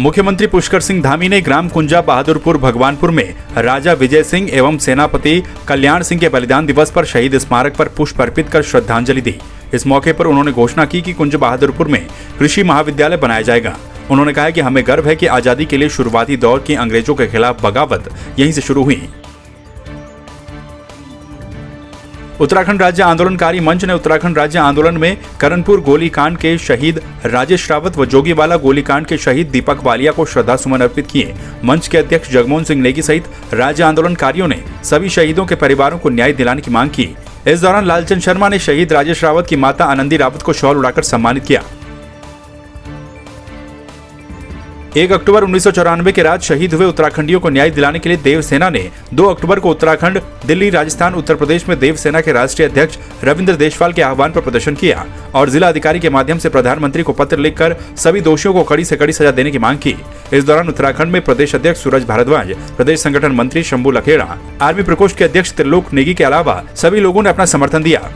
मुख्यमंत्री पुष्कर सिंह धामी ने ग्राम कुंजा बहादुरपुर भगवानपुर में राजा विजय सिंह एवं सेनापति कल्याण सिंह के बलिदान दिवस पर शहीद स्मारक पर पुष्प अर्पित कर श्रद्धांजलि दी। इस मौके पर उन्होंने घोषणा की कि कुंज बहादुरपुर में कृषि महाविद्यालय बनाया जाएगा। उन्होंने कहा कि हमें गर्व है कि आजादी के लिए शुरुआती दौर की अंग्रेजों के खिलाफ बगावत यहीं से शुरू हुई। उत्तराखंड राज्य आंदोलनकारी मंच ने उत्तराखंड राज्य आंदोलन में करनपुर गोलीकांड के शहीद राजेश रावत व जोगीवाला गोलीकांड के शहीद दीपक वालिया को श्रद्धा सुमन अर्पित किए। मंच के अध्यक्ष जगमोहन सिंह नेगी सहित राज्य आंदोलनकारियों ने सभी शहीदों के परिवारों को न्याय दिलाने की मांग की। इस दौरान लालचंद शर्मा ने शहीद राजेश रावत की माता आनंदी रावत को शॉल उड़ाकर सम्मानित किया। 1 अक्टूबर 1994 के रात शहीद हुए उत्तराखंडियों को न्याय दिलाने के लिए देवसेना ने 2 अक्टूबर को उत्तराखंड, दिल्ली, राजस्थान, उत्तर प्रदेश में देवसेना के राष्ट्रीय अध्यक्ष रविंद्र देशवाल के आह्वान पर प्रदर्शन किया और जिला अधिकारी के माध्यम से प्रधानमंत्री को पत्र लिखकर सभी दोषियों को कड़ी से कड़ी सजा देने की मांग की। इस दौरान उत्तराखंड में प्रदेश अध्यक्ष सूरज भारद्वाज, प्रदेश संगठन मंत्री शंभू लखेड़ा, आर्मी प्रकोष्ठ के अध्यक्ष त्रिलोक नेगी के अलावा सभी लोगों ने अपना समर्थन दिया।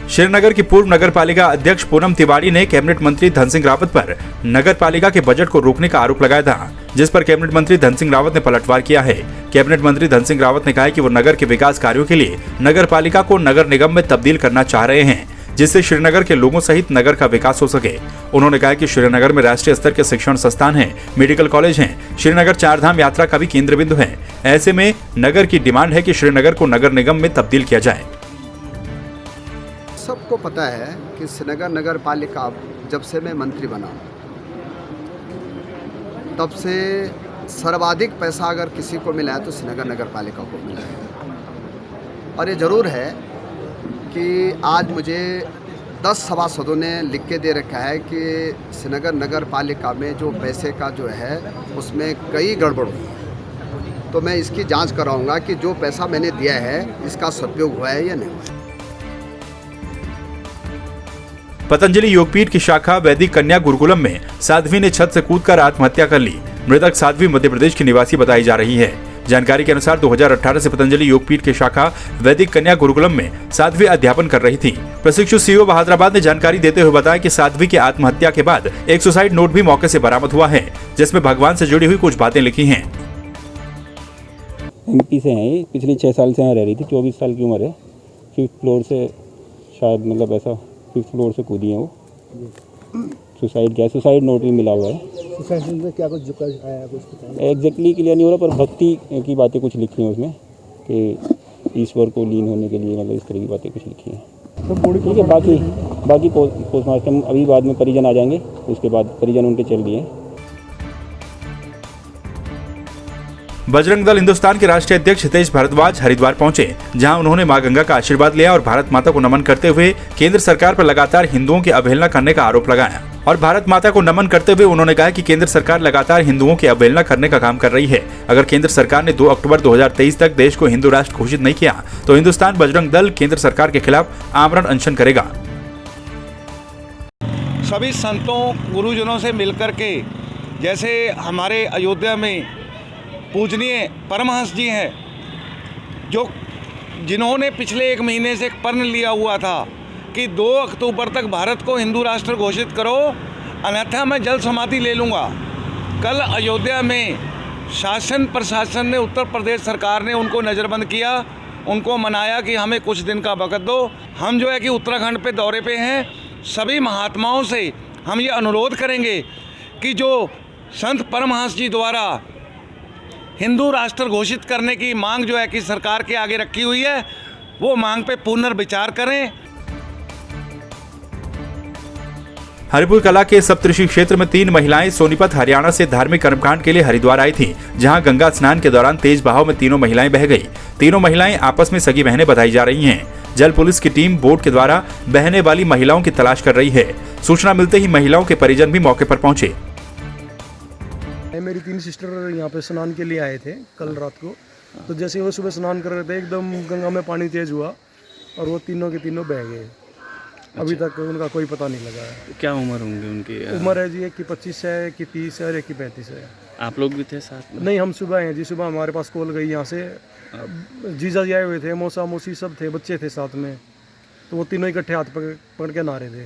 श्रीनगर की पूर्व नगर पालिका अध्यक्ष पूनम तिवारी ने कैबिनेट मंत्री धन सिंह रावत पर नगर पालिका के बजट को रोकने का आरोप लगाया था, जिस पर कैबिनेट मंत्री धन सिंह रावत ने पलटवार किया है। कैबिनेट मंत्री धन सिंह रावत ने कहा है कि वो नगर के विकास कार्यों के लिए नगर पालिका को नगर निगम में तब्दील करना चाह रहे हैं, जिससे श्रीनगर के लोगों सहित नगर का विकास हो सके। उन्होंने कहा कि श्रीनगर में राष्ट्रीय स्तर के शिक्षण संस्थान हैं, मेडिकल कॉलेज हैं। श्रीनगर 4 धाम यात्रा का भी केंद्र बिंदु है। ऐसे में नगर की डिमांड है कि श्रीनगर को नगर निगम में तब्दील किया जाए। सबको पता है कि श्रीनगर नगर पालिका जब से मैं मंत्री बना तब से सर्वाधिक पैसा अगर किसी को मिला है तो श्रीनगर नगर पालिका को मिला है। और ये ज़रूर है कि आज मुझे 10 सभासदों ने लिख के दे रखा है कि श्रीनगर नगर पालिका में जो पैसे का जो है उसमें कई गड़बड़ हुई। तो मैं इसकी जांच कराऊंगा कि जो पैसा मैंने दिया है इसका सदुपयोग हुआ है या नहीं। पतंजलि योगपीठ की शाखा वैदिक कन्या गुरुकुलम में साध्वी ने छत से कूदकर आत्महत्या कर ली। मृतक साध्वी मध्य प्रदेश की निवासी बताई जा रही है। जानकारी के अनुसार 2018 से पतंजलि योगपीठ की शाखा वैदिक कन्या गुरुकुलम में साध्वी अध्यापन कर रही थी। प्रशिक्षु सीओ बहादुराबाद ने जानकारी देते हुए बताया कि साध्वी की आत्महत्या के बाद एक सुसाइड नोट भी मौके से बरामद हुआ है, जिसमें भगवान से जुड़ी हुई कुछ बातें लिखी हैं। एमपी से हैं, पिछले 6 साल से यहाँ रह रही थी। 24 साल की उम्र है। 5th फ्लोर से शायद मतलब ऐसा 5th फ्लोर से कूदी है वो। सुसाइड नोट भी मिला हुआ है। सुसाइड में क्या कुछ जो आया कुछ पता नहीं। एग्जैक्टली क्लियर नहीं हो रहा, पर भक्ति की बातें कुछ लिखी हैं उसमें कि ईश्वर को लीन होने के लिए, मतलब इस तरह की बातें कुछ लिखी हैं। तो ठीक है, बाकी पोस्टमार्टम अभी बाद में परिजन आ जाएंगे, उसके बाद परिजन उनके चल दिए। बजरंग दल हिंदुस्तान के राष्ट्रीय अध्यक्ष हितेश भारद्वाज हरिद्वार पहुंचे, जहां उन्होंने मां गंगा का आशीर्वाद लिया और भारत माता को नमन करते हुए केंद्र सरकार पर लगातार हिंदुओं की अवहेलना करने का आरोप लगाया। और भारत माता को नमन करते हुए उन्होंने कहा कि केंद्र सरकार लगातार हिंदुओं की अवहेलना करने का काम कर रही है। अगर केंद्र सरकार ने 2 अक्टूबर 2023 तक देश को हिंदू राष्ट्र घोषित नहीं किया तो हिंदुस्तान बजरंग दल केंद्र सरकार के खिलाफ आमरण अनशन करेगा। सभी संतों गुरुजनों से मिलकर के, जैसे हमारे अयोध्या में पूजनीय परमहंस जी हैं, जिन्होंने पिछले 1 महीने से एक प्रण लिया हुआ था कि 2 अक्टूबर तक भारत को हिंदू राष्ट्र घोषित करो, अन्यथा मैं जल समाधि ले लूँगा। कल अयोध्या में शासन प्रशासन ने, उत्तर प्रदेश सरकार ने उनको नज़रबंद किया, उनको मनाया कि हमें कुछ दिन का वक्त दो। हम जो है कि उत्तराखंड पे दौरे पे हैं। सभी महात्माओं से हम ये अनुरोध करेंगे कि जो संत परमहंस जी द्वारा हिंदू राष्ट्र घोषित करने की मांग जो है कि सरकार के आगे रखी हुई है, वो मांग पे पुनर्विचार करें। हरिपुर कला के सप्तऋषि क्षेत्र में 3 महिलाएं सोनीपत हरियाणा से धार्मिक कर्मकांड के लिए हरिद्वार आई थीं, जहां गंगा स्नान के दौरान तेज बहाव में तीनों महिलाएं बह गई। तीनों महिलाएं आपस में सगी बहनें बताई जा रही हैं। जल पुलिस की टीम बोट के द्वारा बहने वाली महिलाओं की तलाश कर रही है। सूचना मिलते ही महिलाओं के परिजन भी मौके पर पहुंचे। मेरी 3 सिस्टर यहाँ पे स्नान के लिए आए थे कल रात को। तो जैसे वो सुबह स्नान कर रहे थे, एकदम गंगा में पानी तेज हुआ और वो तीनों के तीनों बह गए। अभी तक उनका कोई पता नहीं लगा है। क्या उम्र होंगी उनकी? उम्र है जी, एक की 25 है, एक की 30 है और एक की 35 है। आप लोग भी थे साथ में? नहीं, हम सुबह हैं जी। सुबह हमारे पास कॉल गई यहाँ से, जीजा जी आए हुए थे, मौसा मौसी सब थे, बच्चे थे साथ में। तो वो तीनों इकट्ठे हाथ पकड़ के नहा रहे थे।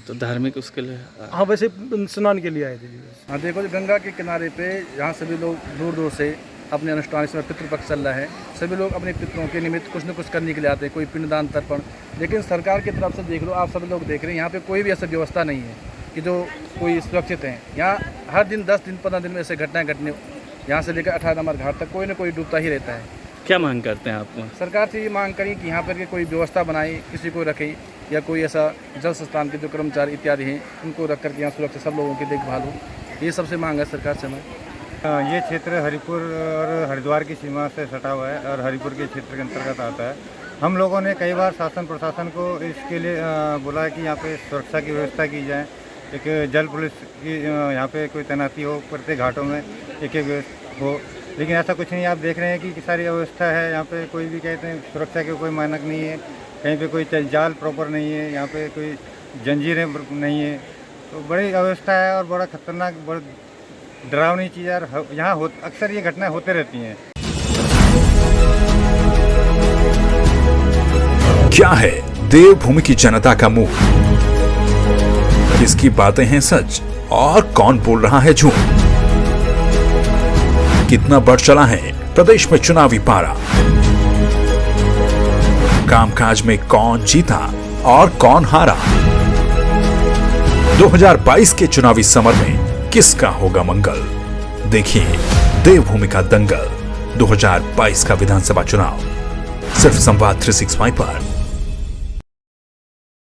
तो धार्मिक उसके लिए हाँ वैसे स्नान के लिए आए थे जी। हाँ देखो जो गंगा के किनारे पे यहाँ सभी लोग दूर दूर से अपने अनुष्ठान, इसमें पितृपक्ष चल रहा है, सभी लोग अपने पितरों के निमित्त कुछ न कुछ करने के लिए आते हैं, कोई पिंडदान तर्पण। लेकिन सरकार की तरफ से देख लो, आप सभी लोग देख रहे हैं, यहाँ पे कोई भी ऐसी व्यवस्था नहीं है कि जो कोई सुरक्षित है। यहाँ हर दिन 10 दिन 15 दिन में ऐसे घटनाएँ घटने, यहाँ से लेकर 18 नंबर घाट तक कोई ना कोई डूबता ही रहता है। क्या मांग करते हैं आप? सरकार से ये मांग करें कि यहाँ पर के कोई व्यवस्था बनाए, किसी को रखें, या कोई ऐसा जल संस्थान के जो कर्मचारी इत्यादि हैं उनको रख करके यहाँ सुरक्षा सब लोगों की देखभाल हो। ये सबसे मांग है सरकार से हमें। ये क्षेत्र हरिपुर और हरिद्वार की सीमा से सटा हुआ है और हरिपुर के क्षेत्र के अंतर्गत आता है। हम लोगों ने कई बार शासन प्रशासन को इसके लिए बोला है कि यहाँ पे सुरक्षा की व्यवस्था की जाए, एक जल पुलिस की यहाँ पे कोई तैनाती हो, प्रत्येक घाटों में एक हो, लेकिन ऐसा कुछ नहीं। आप देख रहे हैं कि सारी व्यवस्था है यहाँ पे, कोई भी कहते हैं सुरक्षा के कोई मानक नहीं है, कहीं पे कोई जाल प्रॉपर नहीं है, यहाँ पे कोई जंजीरें नहीं है, तो बड़ी अव्यवस्था है और बड़ा खतरनाक, बड़ा डरावनी चीज़ यार। यहाँ अक्सर ये घटनाएं होते रहती हैं। क्या है देवभूमि की जनता का मुंह? किसकी बातें हैं सच और कौन बोल रहा है झूठ? कितना बढ़ चला है प्रदेश में चुनावी पारा? कामकाज में कौन जीता और कौन हारा? 2022 के चुनावी समर में किसका होगा मंगल? देखिए देवभूमि का दंगल 2022 का विधानसभा चुनाव सिर्फ संवाद 365 पर।